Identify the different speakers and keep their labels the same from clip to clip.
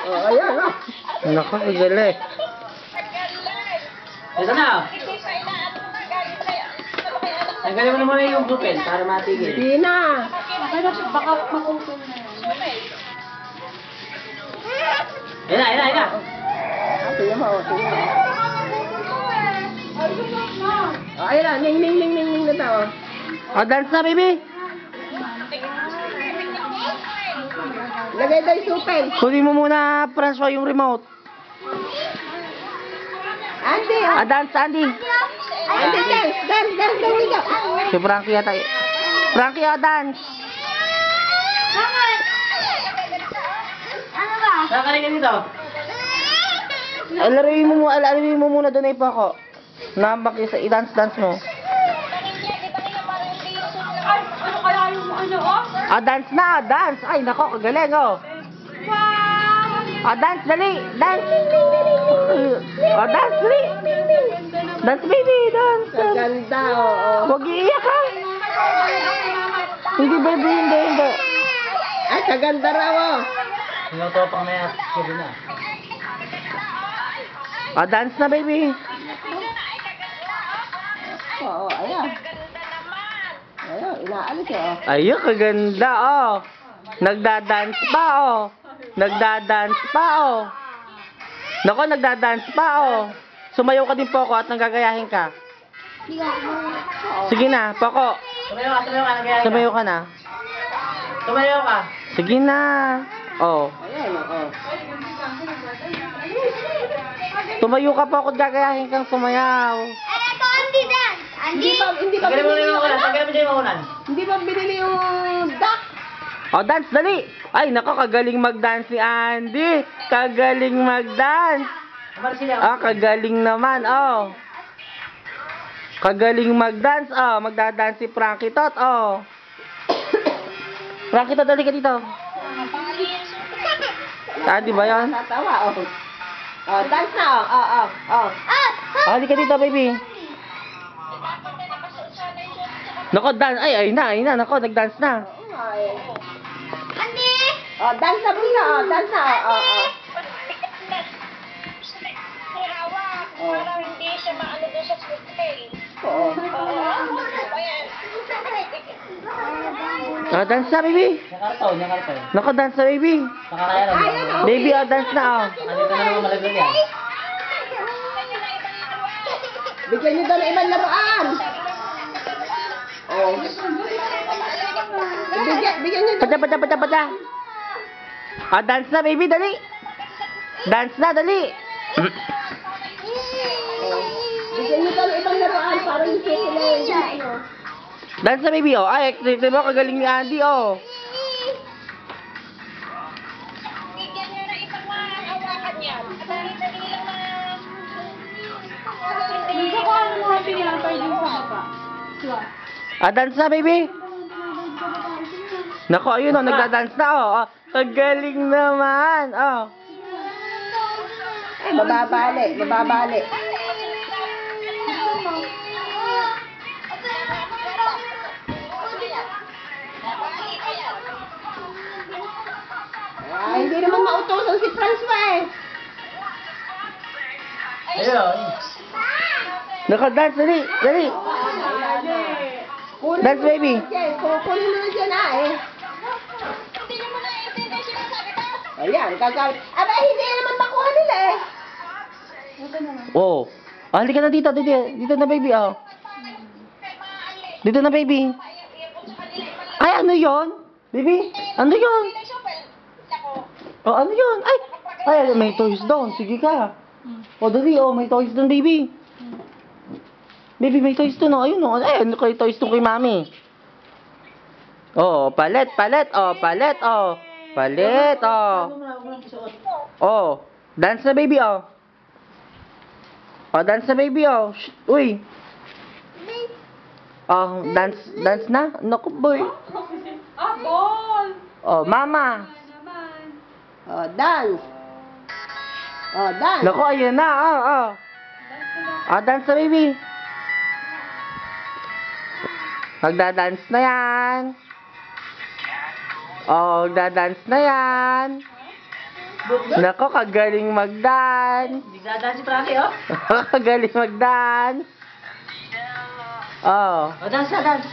Speaker 1: Oh, ayan, oh.
Speaker 2: Naku, galing.
Speaker 3: Ito na. Tanggalin mo naman yung blue pen para matigil.
Speaker 1: Hindi na.
Speaker 4: Baka makutong na yun.
Speaker 3: Ayun na, ayun na, ayun na.
Speaker 1: Tingnan mo, tingnan mo. Oh, ayan na, ning na tao.
Speaker 2: Oh, dance na, baby.
Speaker 1: Lagay daw yung supel.
Speaker 2: Kunin mo muna, François, yung remote.
Speaker 1: Andy,
Speaker 2: Ah, dance, Andy.
Speaker 1: Andy, dance, daw dito.
Speaker 2: Si Frankie yata. Frankie, oh, dance.
Speaker 3: Saan ka rin dito?
Speaker 2: Alaruin mo muna doon ay pa ako. Nambak isa, i-dance mo.
Speaker 4: Ay, ano kaya yung ano, oh?
Speaker 2: Ah, dance na, dance. Ay, nako, kagaling, oh.
Speaker 4: Wow!
Speaker 2: Ah, dance, dali, dance. Ah, dance, dali. Dance, baby, dance.
Speaker 1: Ganda, oh.
Speaker 2: Huwag iiyak, ha. Hindi, baby, hindi.
Speaker 1: Ay, kaganda raw, oh.
Speaker 3: Sinutopang na yan. Sige na.
Speaker 2: Ah, dance na, baby.
Speaker 1: Oo, ayan. Ayan, inaalis, oh.
Speaker 2: Ayun, kaganda, oh. Nagda-dance pa, oh. Nagda-dance pa, oh. Nako, nagda-dance pa, oh. Sumayaw ka din, Poco, at nanggagayahin ka. Sige na, Poco.
Speaker 3: Tumayo ka,
Speaker 2: Sumayaw ka na.
Speaker 3: Tumayo ka.
Speaker 2: Sige na. Oh.
Speaker 1: Ayan, oh.
Speaker 2: Tumayo ka, Poco, at gagayahin kang sumayaw.
Speaker 1: Hindi ba
Speaker 3: Tanggalin mo na
Speaker 1: binili
Speaker 3: yung
Speaker 1: yung
Speaker 3: makunan.
Speaker 1: ano?
Speaker 3: Tanggalin mo dyan yung makunan.
Speaker 1: Hindi ba binili yung duck?
Speaker 2: Oh, dance, dali. Ay, nako, kagaling mag-dance ni Andy. Kagaling mag-dance.
Speaker 3: Umalis sila.
Speaker 2: Ah, kagaling naman, oh. Kagaling mag-dance, oh. Magda-dance si Frankie Tot, oh. Frankie Tot, dali ka dito. Ah, di ba yan?
Speaker 1: Tatawa, oh. Oh, dance na, oh.
Speaker 2: Ah, dali ka dito, baby. Nako, dance. Ay na. Nako, nag-dance na.
Speaker 1: Oh, dance na muna, oh. Dance na, oh.
Speaker 5: Parang hindi siya maano doon sa hotel.
Speaker 1: Oo.
Speaker 2: Ah, dance na, baby.
Speaker 3: Nakarton.
Speaker 2: Nako, dance na, baby.
Speaker 3: Nakakaya lang.
Speaker 2: Baby, oh, dance na, oh.
Speaker 3: Andito na naman malaglag yan.
Speaker 1: Bigyan niyo daw ng ibang laruan. Oh. Bigyan niyo daw.
Speaker 2: Pada. Ah, dance na, baby, dali. Dance na, dali.
Speaker 1: Bigyan niyo daw ng ibang laruan para hindi sila yung
Speaker 2: Dance na, baby, oh. Ay, ito mo, kagaling ni Andy, oh.
Speaker 5: Bigyan niyo na ibang hawakan yan. Dali-dali lang na...
Speaker 4: Gusto ko ano mga pinapay din sa baba. Diba?
Speaker 2: Ah, dance na, baby. Nako, ayun, oh, nagda-dance na, oh. Oh, kagaling naman, oh.
Speaker 1: Ay, mababali. Ay, hindi naman mautosan si Francois eh.
Speaker 3: Ayun.
Speaker 2: Nako, dance, dali. Dance, baby.
Speaker 1: Kukunin mo na dyan eh.
Speaker 5: Hindi niyo mo na intindi sinasabi ko.
Speaker 1: Ayan, gagawin. Aba, hindi naman makuha nila eh.
Speaker 2: Oh. Ah, halika na dito. Dito na, baby, oh. Dito na, baby. Ay, ano yon? Baby, ano yon? Oh, ano yon? Ay, may toys doon. Sige ka. Oh, dali, oh, may toys doon, baby. Baby, may toys doon, oh. Ayun, oh. Ay, ano kayo toys doon kay mami? Oh, palet, oh. Palet, oh. Oh, dance na, baby, oh. Oh, dance na, baby, oh. Shh, uy. Oh, dance na? Naku, boy.
Speaker 4: Ah, ball!
Speaker 2: Oh, mama.
Speaker 4: Naman.
Speaker 1: Oh, dance.
Speaker 2: Naku, ayun na, oh. Ah, dance na, baby. Magda-dance na yan. Oh, magda-dance na yan. Nako, kagaling mag-dance.
Speaker 3: Nagdadaan si Frankie, oh.
Speaker 2: Kagaling mag-dance. Oh,
Speaker 3: O, dance na, dance.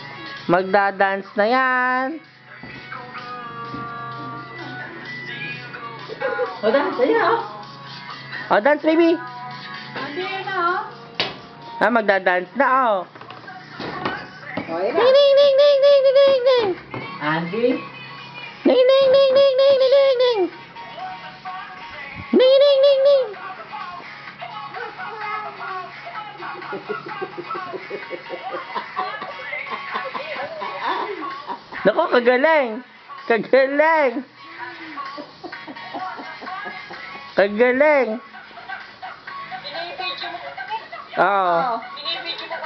Speaker 2: magda-dance na yan.
Speaker 3: O, dance. Ayun, oh.
Speaker 2: Oh, dance baby.
Speaker 4: Hindi na, oh.
Speaker 2: Magda-dance na, oh.
Speaker 1: O, yan na.
Speaker 2: Ding, ding, ding, ding, ding, ding, ding, ding.
Speaker 3: Andy.
Speaker 2: Ding, ding, ding, ding, ding, ding, ding, ding. Ding, ding, ding, ding. Nako, kagaling. Kagaling. Kagaling. Oo.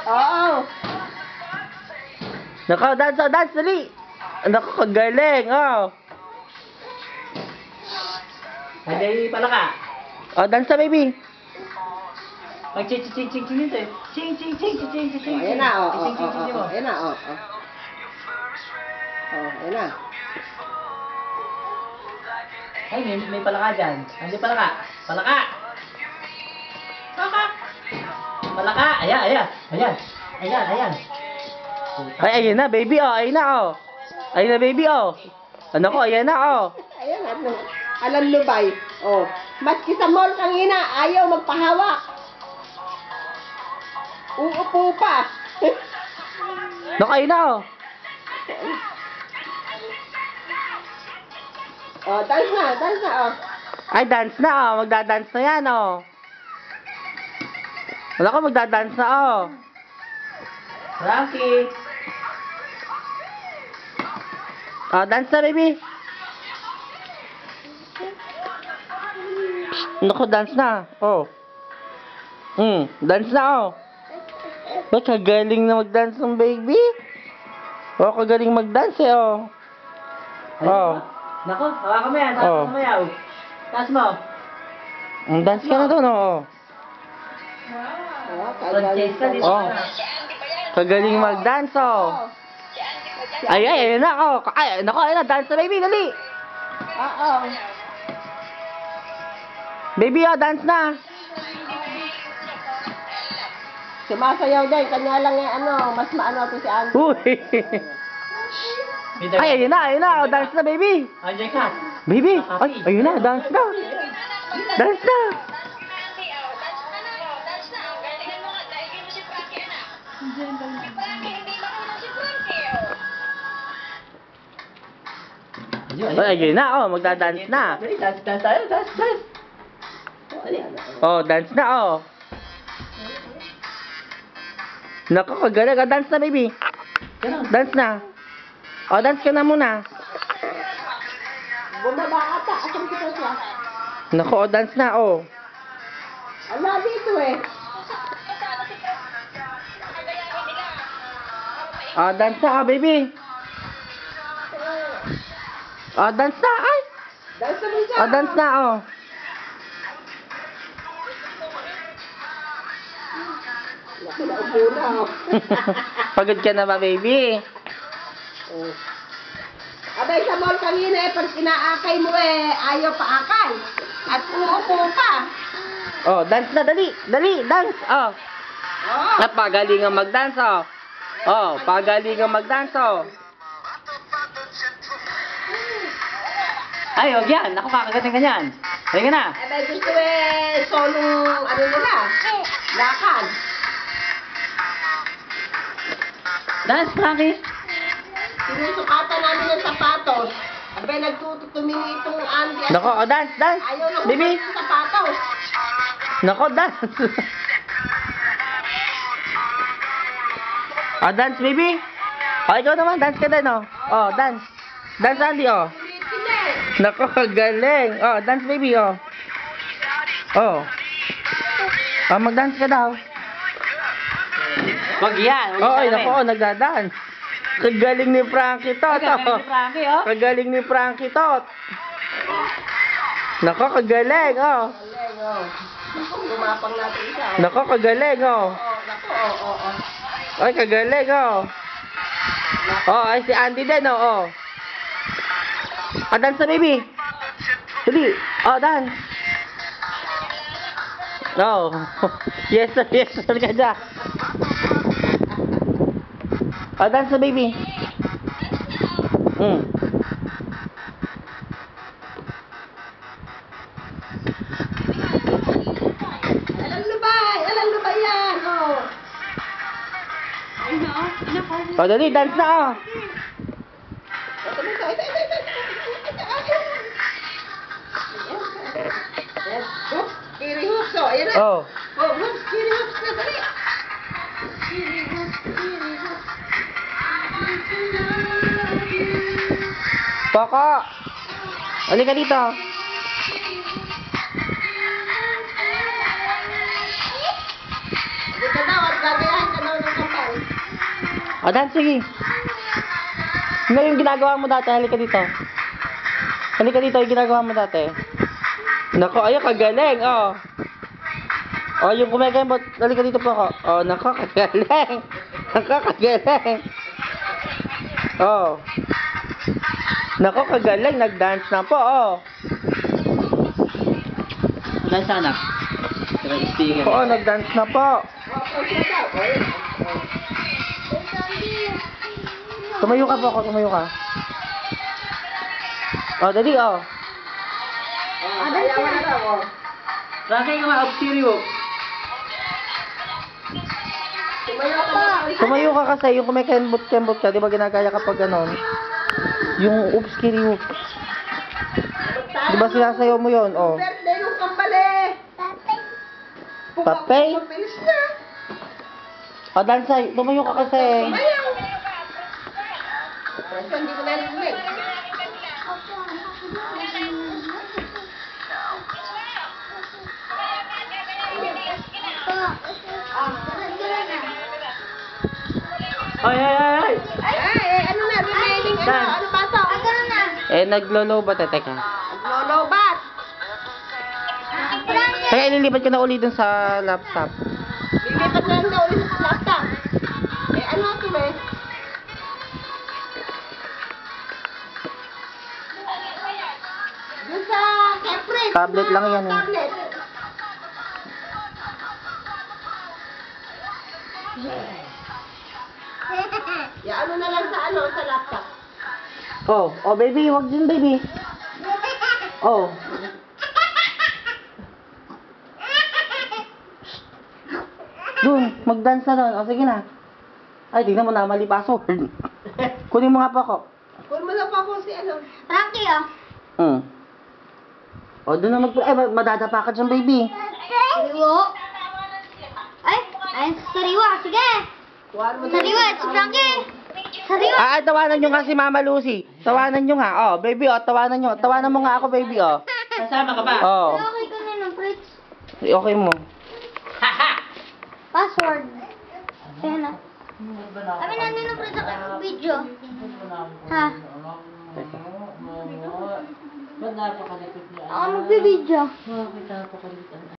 Speaker 1: Oo.
Speaker 2: Nako, dance, oh, dance, dali. Nako, kagaling, oh.
Speaker 3: Hindi pala ka.
Speaker 2: Oh, dance na, baby.
Speaker 3: Mag-ching-ching-ching-ching dito, eh. Ching-ching-ching-ching-ching-ching.
Speaker 1: O, yan na. O, o, o,
Speaker 3: Ching-ching-ching-ching
Speaker 1: o,
Speaker 3: mo.
Speaker 1: o. Yan na, o, o. O, yan na.
Speaker 3: Ay, may palaka dyan. Hindi palaka. Palaka! Palaka! Palaka! Ayan, ayan. Ayan. Ayan, ayan.
Speaker 2: Ay, ayun na, baby, oh. Ayun na, oh. Ayun na, baby, oh. Ano ko, ayan na, oh.
Speaker 1: Ayan, ano. Alam lubay. O. Maski sa mall kanina, ayaw magpahawak. Uupo pa.
Speaker 2: Nako, ayun na, oh.
Speaker 1: O, dance na, o.
Speaker 2: Ay, dance na, oh. Magda-dance na yan, oh. Wala ko, magda-dance na, oh.
Speaker 3: Frankie!
Speaker 2: Oh, dance na, baby. Nako, dance na. Oh. Dance na, oh. Ba't kagaling na mag-dance ng baby? Oh, kagaling mag-dance, eh, oh. Oh.
Speaker 3: Nako, hawakan mo yan.
Speaker 2: Oh.
Speaker 3: Hawakan mo yan. Taas mo.
Speaker 2: Dance ka na doon, oh.
Speaker 1: O,
Speaker 3: Francesca, dito
Speaker 2: Oh.
Speaker 3: ka na.
Speaker 2: Kagaling mag-dance, oh. Ay, ayun na, oh. Ay, nako, ayun na. Dance na, baby. Dali.
Speaker 1: Oo.
Speaker 2: Baby, oh, dance na.
Speaker 1: Sumasayaw din. Kanya lang yung ano, mas maano to si Andy.
Speaker 2: Uy.
Speaker 3: May dalawa.
Speaker 2: Ay, ayun na, ayun na. Oh, dance na, baby.
Speaker 3: Andiyan ka.
Speaker 2: Baby. Ay, ayun na. Dance na. Dance na.
Speaker 5: Frankie, oh. Dance na na, oh. Dance na, oh. Galingan mo nga. Daigin mo si Frankie, anak. Frankie, hindi marunong si Frankie, oh.
Speaker 3: Ayun,
Speaker 2: Ay, ayun na, oh. Magda-dance na.
Speaker 3: Dali, dance, dance tayo. Dance, dance. Dali.
Speaker 2: Oh, dance na, oh. Nako, kagaling. Oh, dance na, baby.
Speaker 3: Ganun.
Speaker 2: Dance na. Oh, dance ka na muna.
Speaker 1: Bumaba ata. Asan kita siya?
Speaker 2: Nako, oh, dance na, oh.
Speaker 1: Ala, dito eh.
Speaker 2: Oh, dance na, oh, baby. Oh, dance na, ay.
Speaker 1: Dance na rin siya.
Speaker 2: Oh, dance na, oh.
Speaker 1: Naupo na, oh.
Speaker 2: Pagod ka na ba, baby?
Speaker 1: Oh. Abay, sa mall kanina eh, pag inaakay mo eh, ayaw paakay. At uupo pa.
Speaker 2: Oh, dance na, dali. Dali, dance, oh.
Speaker 1: Oh.
Speaker 2: At pagaling ang mag-dance, oh. Oh, pagaling ang mag-dance, oh.
Speaker 3: Ay, huwag yan. Ako, kakagating ka niyan. Halika na.
Speaker 1: Abay, gusto eh, solong, ano nila, lakad.
Speaker 3: Dance, Frankie.
Speaker 1: Sinusukatan namin ng sapatos. Abay, nagtutumingi itong Andy. at
Speaker 2: Nako, oh, dance, dance.
Speaker 1: ayaw na
Speaker 2: Baby.
Speaker 1: humas ng sapatos.
Speaker 2: Nako, dance. Oh, dance, baby. Oh, ikaw naman, dance ka din, oh. Oh, dance. Dance, Andy, oh.
Speaker 1: Sila eh.
Speaker 2: Nako, galing. Oh, dance, baby, oh. Oh. Oh, mag-dance ka daw.
Speaker 3: Huwag yan. Huwag
Speaker 2: Oh, ay,
Speaker 3: yan.
Speaker 2: nako, oh, nagda-dance. Kagaling ni Frankie to, to.
Speaker 3: Kagaling ni Frankie, oh.
Speaker 2: Kagaling ni Frankie to. Nako, kagaling, oh.
Speaker 1: Galing, oh. Naku, gumapang natin siya. Oh.
Speaker 2: Nako, kagaling, oh.
Speaker 1: Oh, naku, oh.
Speaker 2: Ay, kagaling, oh. Oh, ay, si Andy din, oh, oh. Ah, dance na, baby. Dali. Oh, dance. No. Yes, sir. Yes, sir ka dyan. Oh, dance na, baby.
Speaker 1: Alam lubay yan, oh.
Speaker 4: Ano? Anak ko.
Speaker 2: Oh, dali, dance na, oh.
Speaker 1: Oops, kiri hoops, oh. Ayan na.
Speaker 2: Oh.
Speaker 1: Oh, hoops, kiri hoops na, dali.
Speaker 2: Coco. Halika dito.
Speaker 1: Dito daw, at gagayahin ka daw ng kapal.
Speaker 2: Oh, dance, sige. Ano yung ginagawa mo dati? Halika dito. Halika dito, yung ginagawa mo dati. Nako, ayun, kagaling, oh. Oh, yung kumagambot. Halika dito po ako. Oh, nako, kagaling. Nako, kagaling. Oh. Nako, kagaling. Nag-dance na po, oh.
Speaker 3: Dance na, anak. Tira, speaker.
Speaker 2: Oo, nag-dance na po. Tumayo ka po ako, tumayo ka. Oh, dali, oh.
Speaker 1: Ayaw na daw, oh.
Speaker 3: Rakay ka ma-observe.
Speaker 1: Tumayo ka ba?
Speaker 2: Tumayo ka kasi, yung kumikembot-kembot ka, di ba ginagaya kapag ganon? Yung oops, kiri oops. Di ba sinasayaw mo yun, oh?
Speaker 1: Birthday yung kambali.
Speaker 2: Papay?
Speaker 1: Pumapilis na.
Speaker 2: Oh, dansay, tumayo ka kasi.
Speaker 1: Tumayo. Ito, hindi ko narinig.
Speaker 3: Ay, ay, ay, ay.
Speaker 1: Ay, ano na, remaining, ano,
Speaker 3: Dance.
Speaker 1: ano ba ito?
Speaker 2: Naglolo ba, teka?
Speaker 1: Lolobat.
Speaker 2: Kaya ililipat ka na uli dun sa laptop.
Speaker 1: Lilipat na lang daw ulit sa laptop. Ano ito, eh? Dun sa Kepres.
Speaker 2: Tablet lang yan, eh.
Speaker 1: Tablet. Ya, ano na lang sa sa laptop.
Speaker 2: Oh, baby, wag dyan, baby. Oh. Dun, mag-dance na doon. O, sige na. Ay, tingnan mo na, mali password. Kunin mo nga po ako.
Speaker 1: Kung mo na pa po si ano.
Speaker 5: Frankie, oh.
Speaker 2: O, doon na madadapa ka dyan, baby.
Speaker 5: Sariwa. Ay, sariwa. Sige.
Speaker 1: Kuhaan mo na.
Speaker 5: Sariwa, si Frankie. Sariwa.
Speaker 2: Tawanan nyo nga si Mama Lucy. Tawanan nyo nga. Oh, baby, tawanan nyo. Tawanan mo nga ako, baby,
Speaker 3: Kasama ka ba?
Speaker 2: Oh.
Speaker 5: Okay ka na ng Fritz.
Speaker 2: Okay mo.
Speaker 5: Password. Kaya na. Kami na ng Fritz sa video. Ha?
Speaker 3: Ba't napakalipit niya?
Speaker 5: Ako magbibideo.
Speaker 3: Bakit napakalipit?